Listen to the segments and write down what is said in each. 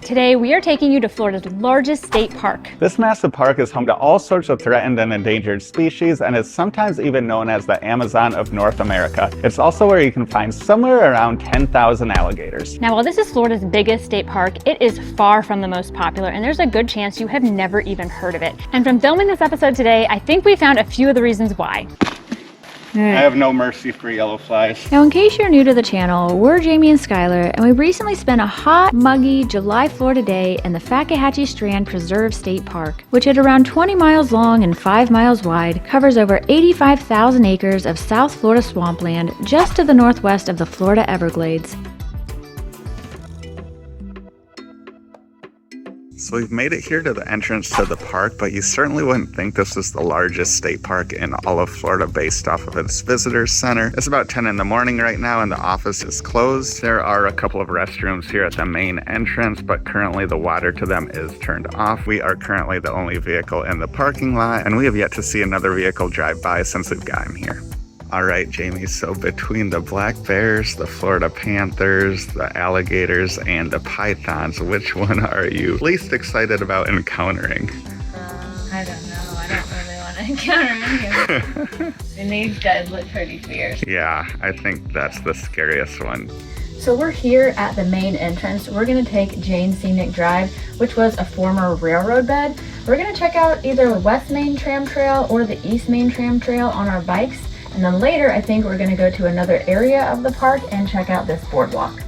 Today we are taking you to Florida's largest state park. This massive park is home to all sorts of threatened and endangered species and is sometimes even known as the Amazon of North America. It's also where you can find somewhere around 10,000 alligators. Now, while this is Florida's biggest state park, it is far from the most popular, and there's a good chance you have never even heard of it. And from filming this episode today, I think we found a few of the reasons why. I have no mercy for yellow flies. Now, in case you're new to the channel, we're Jamie and Skylar, and we recently spent a hot, muggy July, Florida day in the Fakahatchee Strand Preserve State Park, which at around 20 miles long and 5 miles wide, covers over 85,000 acres of South Florida swampland just to the northwest of the Florida Everglades. So we've made it here to the entrance to the park, but you certainly wouldn't think this is the largest state park in all of Florida based off of its visitors center. It's about 10 in the morning right now and the office is closed. There are a couple of restrooms here at the main entrance, but currently the water to them is turned off. We are currently the only vehicle in the parking lot, and we have yet to see another vehicle drive by since we've gotten here. All right, Jamie, so between the black bears, the Florida panthers, the alligators, and the pythons, which one are you least excited about encountering? I don't know. I don't really want to encounter any of them. And these guys look pretty fierce. Yeah, I think that's the scariest one. So we're here at the main entrance. We're going to take Jane Scenic Drive, which was a former railroad bed. We're going to check out either the West Main Tram Trail or the East Main Tram Trail on our bikes. And then later, I think we're going to go to another area of the park and check out this boardwalk.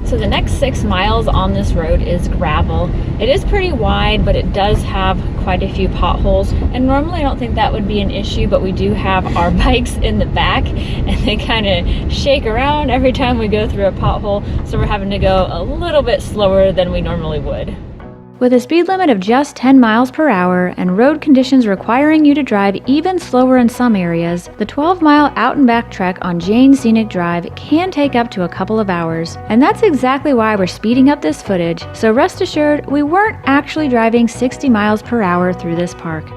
So the next 6 miles on this road is gravel. It is pretty wide, but it does have quite a few potholes. And normally I don't think that would be an issue, but we do have our bikes in the back and they kind of shake around every time we go through a pothole. So we're having to go a little bit slower than we normally would. With a speed limit of just 10 miles per hour and road conditions requiring you to drive even slower in some areas, the 12-mile out and back trek on Jane Scenic Drive can take up to a couple of hours. And that's exactly why we're speeding up this footage, so rest assured we weren't actually driving 60 miles per hour through this park.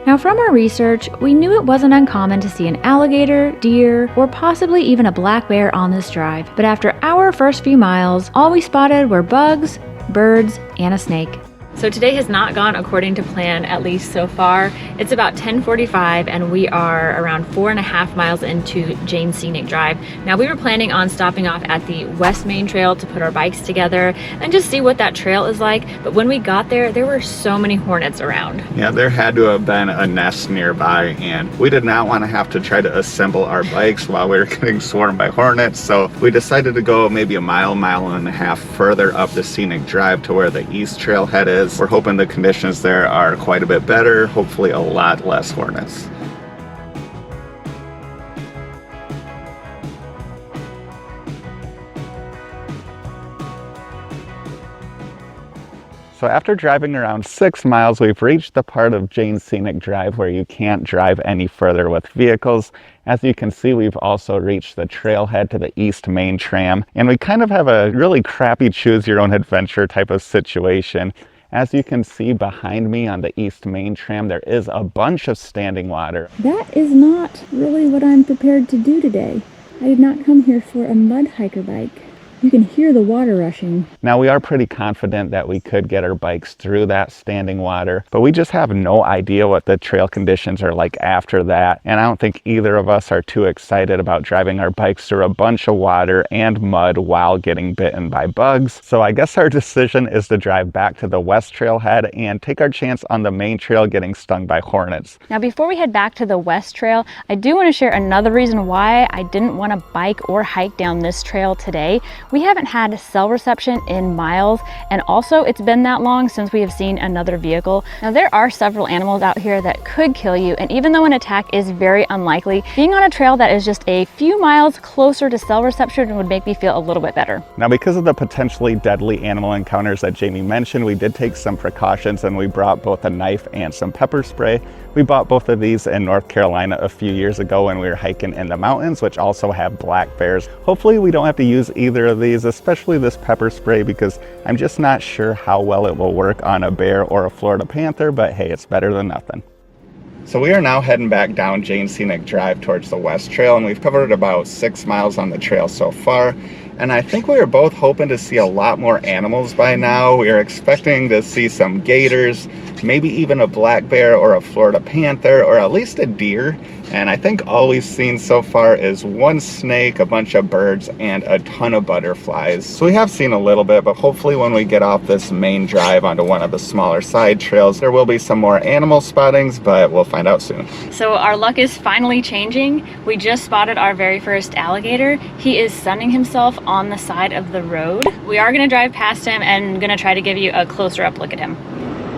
Now, from our research, we knew it wasn't uncommon to see an alligator, deer, or possibly even a black bear on this drive. But after our first few miles, all we spotted were bugs, birds, and a snake. So today has not gone according to plan, at least so far. It's about 10:45 and we are around 4.5 miles into Jane Scenic Drive. Now, we were planning on stopping off at the West Main Trail to put our bikes together and just see what that trail is like. But when we got there were so many hornets around. Yeah, there had to have been a nest nearby, and we did not want to have to try to assemble our bikes while we were getting swarmed by hornets. So we decided to go maybe a mile and a half further up the Scenic Drive to where the East Trailhead is. We're hoping the conditions there are quite a bit better, hopefully a lot less hornets. So after driving around 6 miles, we've reached the part of Jane Scenic Drive where you can't drive any further with vehicles. As you can see, we've also reached the trailhead to the East Main Tram, and we kind of have a really crappy choose your own adventure type of situation. As you can see behind me on the East Main Tram, there is a bunch of standing water. That is not really what I'm prepared to do today. I did not come here for a mud hiker bike. You can hear the water rushing. Now, we are pretty confident that we could get our bikes through that standing water, but we just have no idea what the trail conditions are like after that. And I don't think either of us are too excited about driving our bikes through a bunch of water and mud while getting bitten by bugs. So I guess our decision is to drive back to the West Trailhead and take our chance on the main trail getting stung by hornets. Now, before we head back to the West Trail, I do want to share another reason why I didn't want to bike or hike down this trail today. We haven't had cell reception in miles, and also it's been that long since we have seen another vehicle. Now, there are several animals out here that could kill you, and even though an attack is very unlikely, being on a trail that is just a few miles closer to cell reception would make me feel a little bit better. Now, because of the potentially deadly animal encounters that Jamie mentioned, we did take some precautions and we brought both a knife and some pepper spray. We bought both of these in North Carolina a few years ago when we were hiking in the mountains, which also have black bears. Hopefully we don't have to use either of these, especially this pepper spray, because I'm just not sure how well it will work on a bear or a Florida panther, but hey, it's better than nothing. So we are now heading back down Jane Scenic Drive towards the West Trail, and we've covered about 6 miles on the trail so far. And I think we were both hoping to see a lot more animals by now. We were expecting to see some gators, maybe even a black bear or a Florida panther, or at least a deer. And I think all we've seen so far is one snake, a bunch of birds, and a ton of butterflies. So we have seen a little bit, but hopefully when we get off this main drive onto one of the smaller side trails, there will be some more animal spottings, but we'll find out soon. So our luck is finally changing. We just spotted our very first alligator. He is sunning himself on the side of the road. We are gonna drive past him and gonna try to give you a closer up look at him.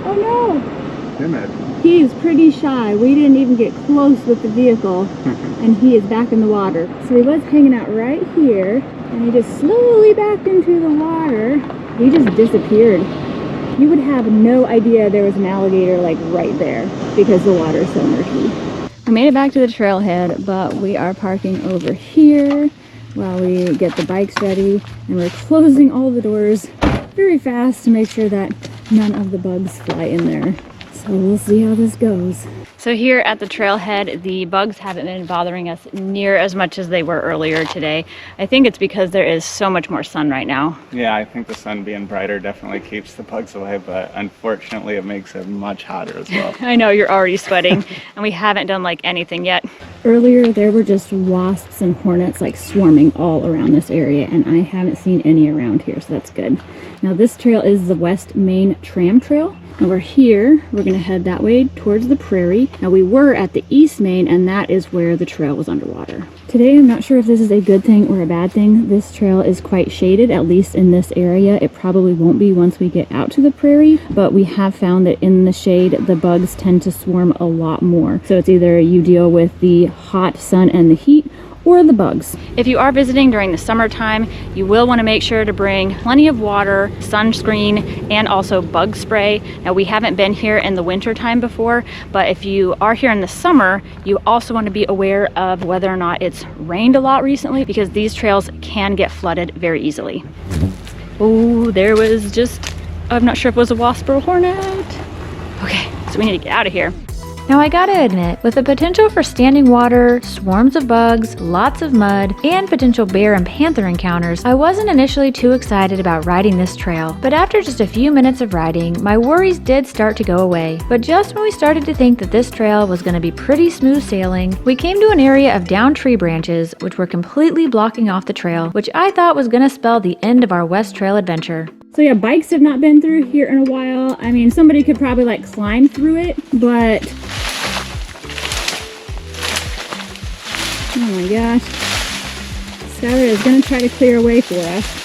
Oh no! Timid. He's pretty shy. We didn't even get close with the vehicle, and he is back in the water. So he was hanging out right here, and he just slowly backed into the water. He just disappeared. You would have no idea there was an alligator like right there because the water is so murky. We made it back to the trailhead, but we are parking over here while we get the bikes ready, and we're closing all the doors very fast to make sure that none of the bugs fly in there. So we'll see how this goes. So here at the trailhead, the bugs haven't been bothering us near as much as they were earlier today. I think it's because there is so much more sun right now. Yeah, I think the sun being brighter definitely keeps the bugs away, but unfortunately it makes it much hotter as well. I know you're already sweating, and we haven't done like anything yet. Earlier there were just wasps and hornets like swarming all around this area, and I haven't seen any around here, so that's good. Now this trail is the West Main Tram Trail. And we're here, we're gonna head that way towards the prairie. Now we were at the East Main, and that is where the trail was underwater. Today, I'm not sure if this is a good thing or a bad thing. This trail is quite shaded, at least in this area. It probably won't be once we get out to the prairie, but we have found that in the shade, the bugs tend to swarm a lot more. So it's either you deal with the hot sun and the heat, or the bugs. If you are visiting during the summertime, you will want to make sure to bring plenty of water, sunscreen, and also bug spray. Now we haven't been here in the winter time before, but if you are here in the summer, you also want to be aware of whether or not it's rained a lot recently, because these trails can get flooded very easily. Oh, there was just, I'm not sure if it was a wasp or a hornet. Okay, so we need to get out of here. Now I gotta admit, with the potential for standing water, swarms of bugs, lots of mud, and potential bear and panther encounters, I wasn't initially too excited about riding this trail. But after just a few minutes of riding, my worries did start to go away. But just when we started to think that this trail was gonna be pretty smooth sailing, we came to an area of downed tree branches which were completely blocking off the trail, which I thought was gonna spell the end of our West Trail adventure. So yeah, bikes have not been through here in a while. I mean, somebody could probably like climb through it, but oh my gosh. Skylar is gonna try to clear a way for us.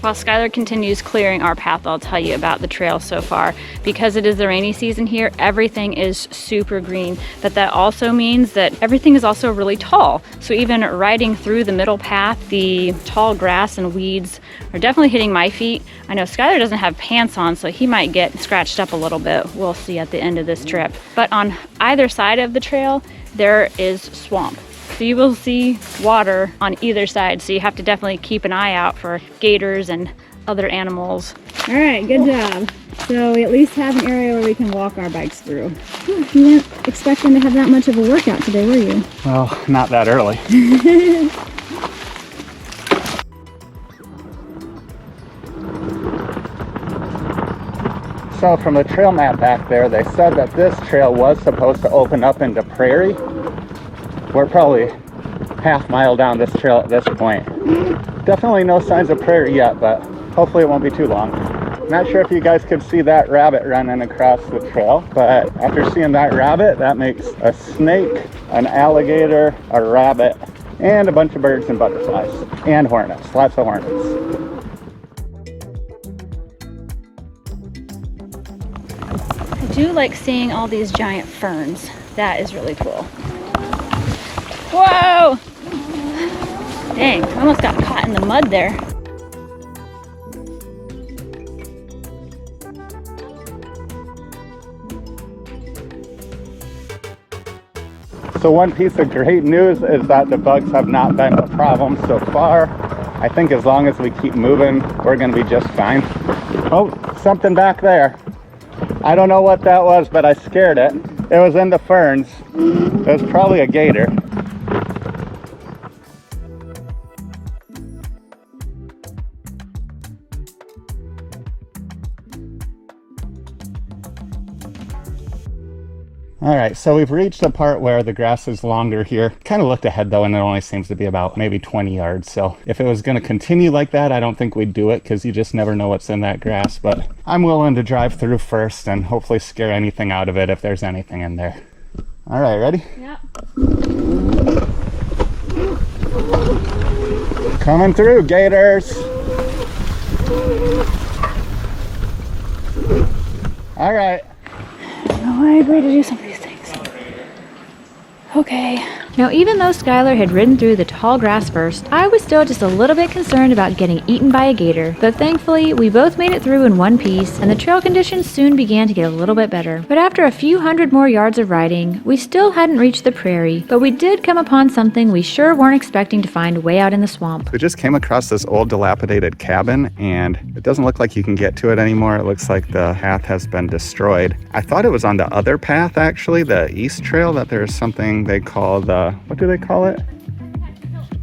While Skylar continues clearing our path, I'll tell you about the trail so far. Because it is the rainy season here, everything is super green, but that also means that everything is also really tall. So even riding through the middle path, the tall grass and weeds are definitely hitting my feet. I know Skylar doesn't have pants on, so he might get scratched up a little bit. We'll see at the end of this trip. But on either side of the trail, there is swamp. So you will see water on either side, so you have to definitely keep an eye out for gators and other animals. All right, good job. So we at least have an area where we can walk our bikes through. You weren't expecting to have that much of a workout today, were you? Well, not that early. So from the trail map back there, they said that this trail was supposed to open up into prairie. We're probably half-mile down this trail at this point. Definitely no signs of prairie yet, but hopefully it won't be too long. Not sure if you guys could see that rabbit running across the trail, but after seeing that rabbit, that makes a snake, an alligator, a rabbit, and a bunch of birds and butterflies, and hornets, lots of hornets. I do like seeing all these giant ferns. That is really cool. Whoa! Dang, I almost got caught in the mud there. So one piece of great news is that the bugs have not been a problem so far. I think as long as we keep moving, we're gonna be just fine. Oh, something back there. I don't know what that was, but I scared it. It was in the ferns. It was probably a gator. All right, so we've reached a part where the grass is longer here. Kind of looked ahead though, and it only seems to be about maybe 20 yards. So if it was going to continue like that, I don't think we'd do it because you just never know what's in that grass. But I'm willing to drive through first and hopefully scare anything out of it if there's anything in there. All right, ready? Yep. Coming through, gators. All right. Oh, I agree to do some of these things. Okay. Now, even though Skylar had ridden through the tall grass first, I was still just a little bit concerned about getting eaten by a gator. But thankfully, we both made it through in one piece, and the trail conditions soon began to get a little bit better. But after a few hundred more yards of riding, we still hadn't reached the prairie, but we did come upon something we sure weren't expecting to find way out in the swamp. We just came across this old dilapidated cabin, and it doesn't look like you can get to it anymore. It looks like the path has been destroyed. I thought it was on the other path, actually, the east trail, that there's something they call the, what do they call it?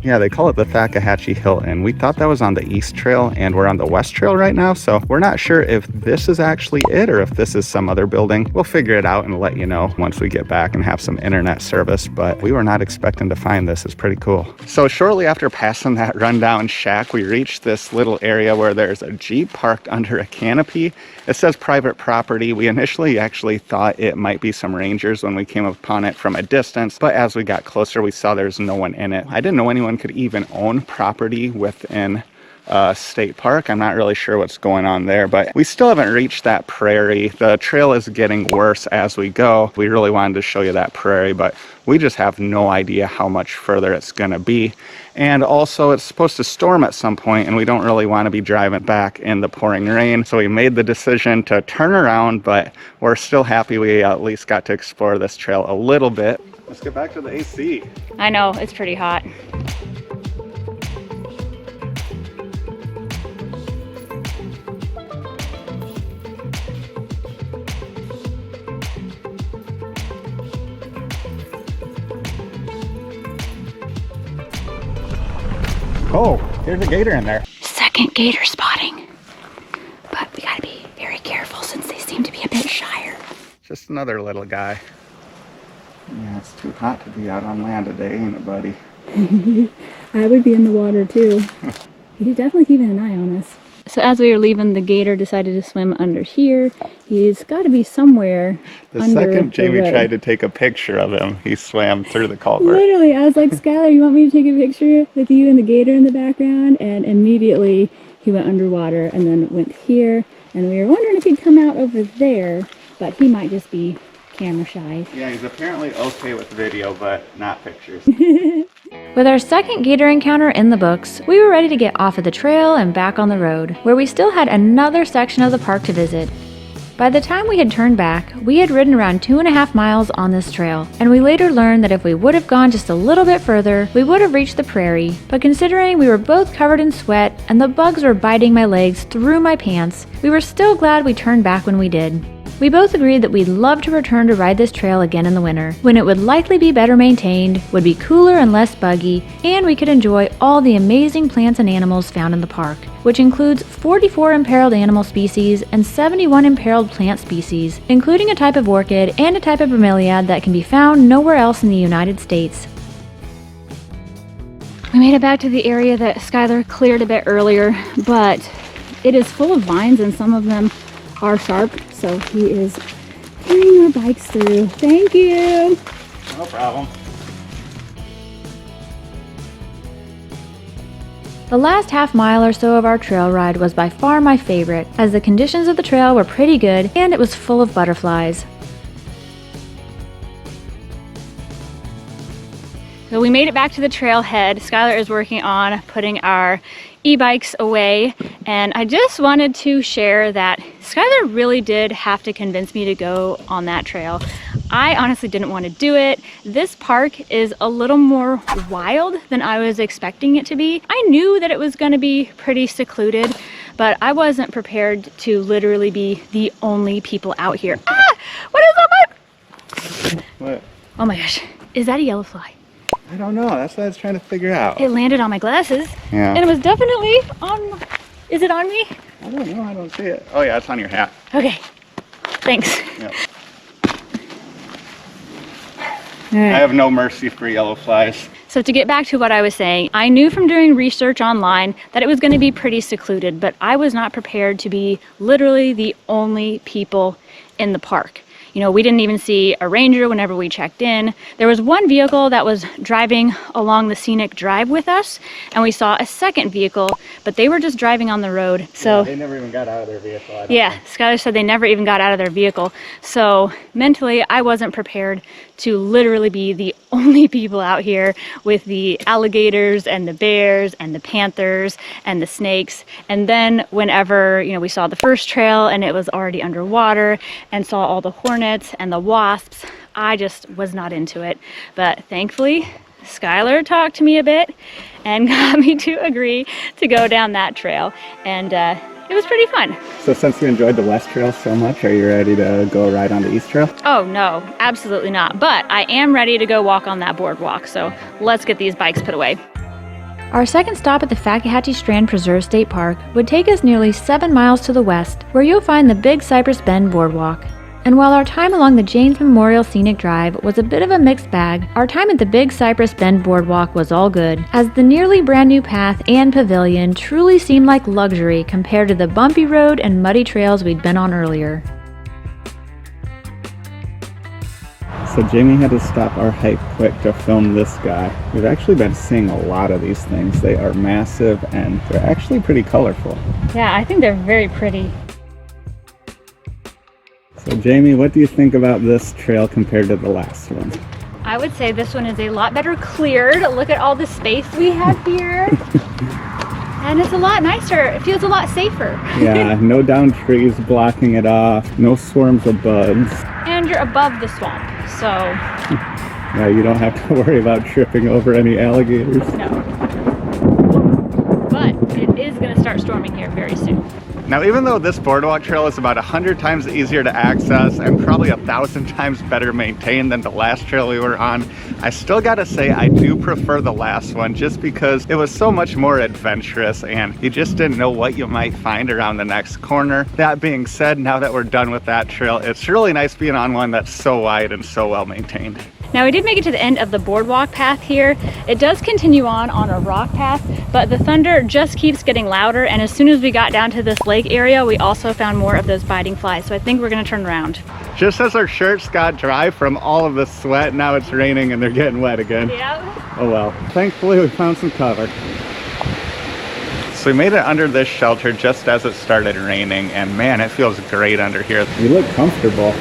Yeah, they call it the Fakahatchee Hill Inn. We thought that was on the east trail, and we're on the west trail right now, so we're not sure if this is actually it or if this is some other building. We'll figure it out and let you know once we get back and have some internet service, but we were not expecting to find this. It's pretty cool. So shortly after passing that rundown shack, we reached this little area where there's a Jeep parked under a canopy. It says private property. We initially actually thought it might be some rangers when we came upon it from a distance, but as we got closer, we saw there's no one in it. I didn't know anyone could even own property within a state park. I'm not really sure what's going on there, but we still haven't reached that prairie. The trail is getting worse as we go. We really wanted to show you that prairie, but we just have no idea how much further it's going to be. And also it's supposed to storm at some point, and we don't really want to be driving back in the pouring rain. So we made the decision to turn around, but we're still happy we at least got to explore this trail a little bit. Let's get back to the AC. I know, it's pretty hot. Oh, there's a gator in there. Second gator spotting. But we gotta be very careful since they seem to be a bit shyer. Just another little guy. Yeah, it's too hot to be out on land today, ain't it, buddy? I would be in the water too. He's definitely keeping an eye on us. So as we were leaving, the gator decided to swim under here. He's got to be somewhere The under second the Jamie road. tried to take a picture of him, he swam through the culvert. Literally, I was like, Skylar, you want me to take a picture with you and the gator in the background? And immediately he went underwater and then went here. And we were wondering if he'd come out over there, but he might just be camera shy. Yeah, he's apparently okay with video, but not pictures. With our second gator encounter in the books, we were ready to get off of the trail and back on the road, where we still had another section of the park to visit. By the time we had turned back, we had ridden around 2.5 miles on this trail, and we later learned that if we would have gone just a little bit further, we would have reached the prairie. But considering we were both covered in sweat and the bugs were biting my legs through my pants, we were still glad we turned back when we did. We both agreed that we'd love to return to ride this trail again in the winter, when it would likely be better maintained, would be cooler and less buggy, and we could enjoy all the amazing plants and animals found in the park, which includes 44 imperiled animal species and 71 imperiled plant species, including a type of orchid and a type of bromeliad that can be found nowhere else in the United States. We made it back to the area that Skylar cleared a bit earlier, but it is full of vines and some of them are sharp, so he is carrying our bikes through. Thank you. No problem. The last half mile or so of our trail ride was by far my favorite, as the conditions of the trail were pretty good and it was full of butterflies. So we made it back to the trailhead. Skylar is working on putting our e-bikes away, and I just wanted to share that Skylar really did have to convince me to go on that trail. I honestly didn't want to do it. This park is a little more wild than I was expecting it to be. I knew that it was going to be pretty secluded, but I wasn't prepared to literally be the only people out here. Ah! What is that? What? Oh my gosh, is that a yellow fly? I don't know. That's what I was trying to figure out. It landed on my glasses. Yeah. And it was definitely on, is it on me? I don't know. I don't see it. Oh, yeah, it's on your hat. Okay, thanks. Yep. I have no mercy for yellow flies. So to get back to what I was saying, I knew from doing research online that it was going to be pretty secluded, but I was not prepared to be literally the only people in the park. You know, we didn't even see a ranger whenever we checked in. There was one vehicle that was driving along the scenic drive with us, and we saw a second vehicle, but they were just driving on the road. So yeah, they never even got out of their vehicle. Yeah, Skylar said they never even got out of their vehicle. So mentally, I wasn't prepared to literally be the only people out here with the alligators and the bears and the panthers and the snakes. And then whenever, you know, we saw the first trail and it was already underwater and saw all the hornets and the wasps, I just was not into it. But thankfully, Skylar talked to me a bit and got me to agree to go down that trail. And it was pretty fun. So since you enjoyed the West Trail so much, are you ready to go ride on the East Trail? Oh no, absolutely not. But I am ready to go walk on that boardwalk. So let's get these bikes put away. Our second stop at the Fakahatchee Strand Preserve State Park would take us nearly 7 miles to the west, where you'll find the Big Cypress Bend Boardwalk. And while our time along the James Memorial Scenic Drive was a bit of a mixed bag, our time at the Big Cypress Bend Boardwalk was all good, as the nearly brand new path and pavilion truly seemed like luxury compared to the bumpy road and muddy trails we'd been on earlier. So Jamie had to stop our hike quick to film this guy. We've actually been seeing a lot of these things. They are massive and they're actually pretty colorful. Yeah, I think they're very pretty. So Jamie, what do you think about this trail compared to the last one? I would say this one is a lot better cleared. Look at all the space we have here. And it's a lot nicer. It feels a lot safer. Yeah, no downed trees blocking it off, no swarms of bugs. And you're above the swamp, so... Yeah, you don't have to worry about tripping over any alligators. No. But it is going to start storming here very soon. Now, even though this boardwalk trail is about 100 times easier to access and probably 1,000 times better maintained than the last trail we were on, I still gotta say I do prefer the last one just because it was so much more adventurous and you just didn't know what you might find around the next corner. That being said, now that we're done with that trail, it's really nice being on one that's so wide and so well maintained. Now we did make it to the end of the boardwalk path here. It does continue on a rock path, but the thunder just keeps getting louder, and as soon as we got down to this lake area, we also found more of those biting flies, so I think we're gonna turn around. Just as our shirts got dry from all of the sweat, now it's raining and they're getting wet again. Yep. Oh well. Thankfully we found some cover. So we made it under this shelter just as it started raining, and man, it feels great under here. You look comfortable.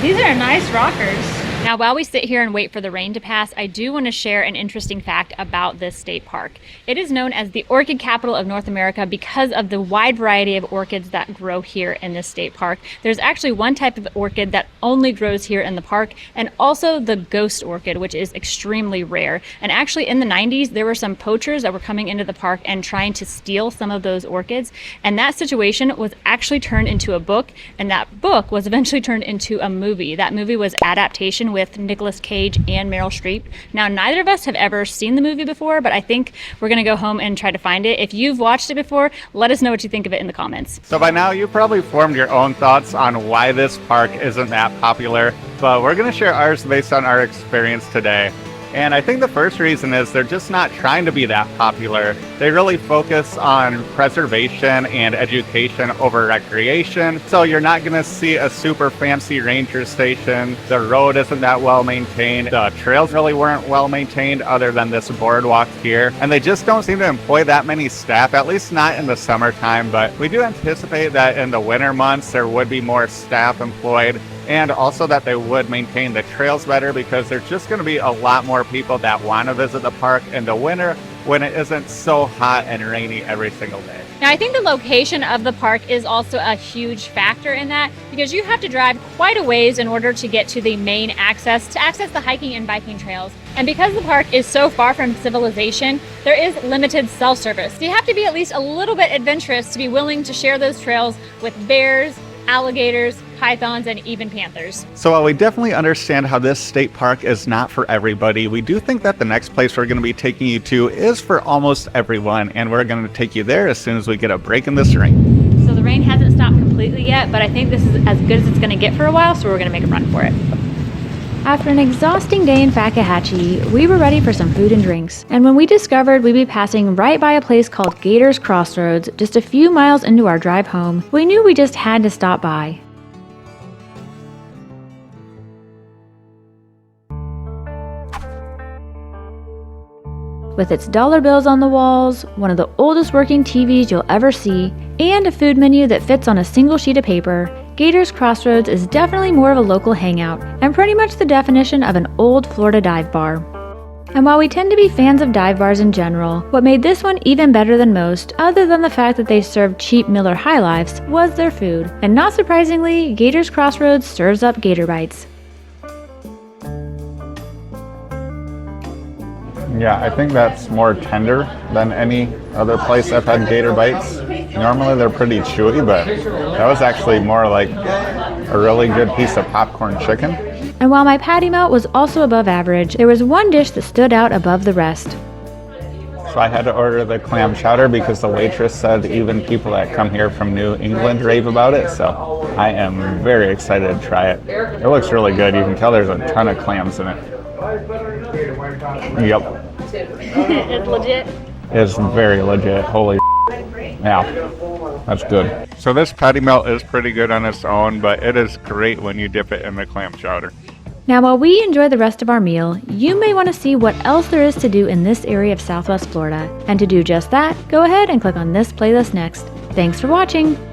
These are nice rockers. Now, while we sit here and wait for the rain to pass, I do want to share an interesting fact about this state park. It is known as the orchid capital of North America because of the wide variety of orchids that grow here in this state park. There's actually one type of orchid that only grows here in the park, and also the ghost orchid, which is extremely rare. And actually in the 90s, there were some poachers that were coming into the park and trying to steal some of those orchids. And that situation was actually turned into a book, and that book was eventually turned into a movie. That movie was Adaptation with Nicolas Cage and Meryl Streep. Now, neither of us have ever seen the movie before, but I think we're gonna go home and try to find it. If you've watched it before, let us know what you think of it in the comments. So by now, you've probably formed your own thoughts on why this park isn't that popular, but we're gonna share ours based on our experience today. And I think the first reason is they're just not trying to be that popular. They really focus on preservation and education over recreation. So you're not gonna see a super fancy ranger station. The road isn't that well maintained. The trails really weren't well maintained other than this boardwalk here. And they just don't seem to employ that many staff, at least not in the summertime. But we do anticipate that in the winter months, there would be more staff employed, and also that they would maintain the trails better because there's just going to be a lot more people that want to visit the park in the winter when it isn't so hot and rainy every single day. Now, I think the location of the park is also a huge factor in that, because you have to drive quite a ways in order to get to the main access, to access the hiking and biking trails. And because the park is so far from civilization, there is limited cell service. So you have to be at least a little bit adventurous to be willing to share those trails with bears, alligators, pythons, and even panthers. So while we definitely understand how this state park is not for everybody, we do think that the next place we're going to be taking you to is for almost everyone, and we're going to take you there as soon as we get a break in this rain. So the rain hasn't stopped completely yet, but I think this is as good as it's going to get for a while, so we're going to make a run for it. After an exhausting day in Fakahatchee, we were ready for some food and drinks. And when we discovered we'd be passing right by a place called Gators Crossroads just a few miles into our drive home, we knew we just had to stop by. With its dollar bills on the walls, one of the oldest working TVs you'll ever see, and a food menu that fits on a single sheet of paper, Gators Crossroads is definitely more of a local hangout, and pretty much the definition of an old Florida dive bar. And while we tend to be fans of dive bars in general, what made this one even better than most, other than the fact that they served cheap Miller High Lifes, was their food. And not surprisingly, Gators Crossroads serves up gator bites. Yeah, I think that's more tender than any other place I've had gator bites. Normally they're pretty chewy, but that was actually more like a really good piece of popcorn chicken. And while my patty melt was also above average, there was one dish that stood out above the rest. So I had to order the clam chowder because the waitress said even people that come here from New England rave about it. So I am very excited to try it. It looks really good. You can tell there's a ton of clams in it. Yep. It's legit. It's very legit. Holy yeah, that's good. So this patty melt is pretty good on its own, but it is great when you dip it in the clam chowder. Now while we enjoy the rest of our meal, you may want to see what else there is to do in this area of Southwest Florida. And to do just that, go ahead and click on this playlist next. Thanks for watching!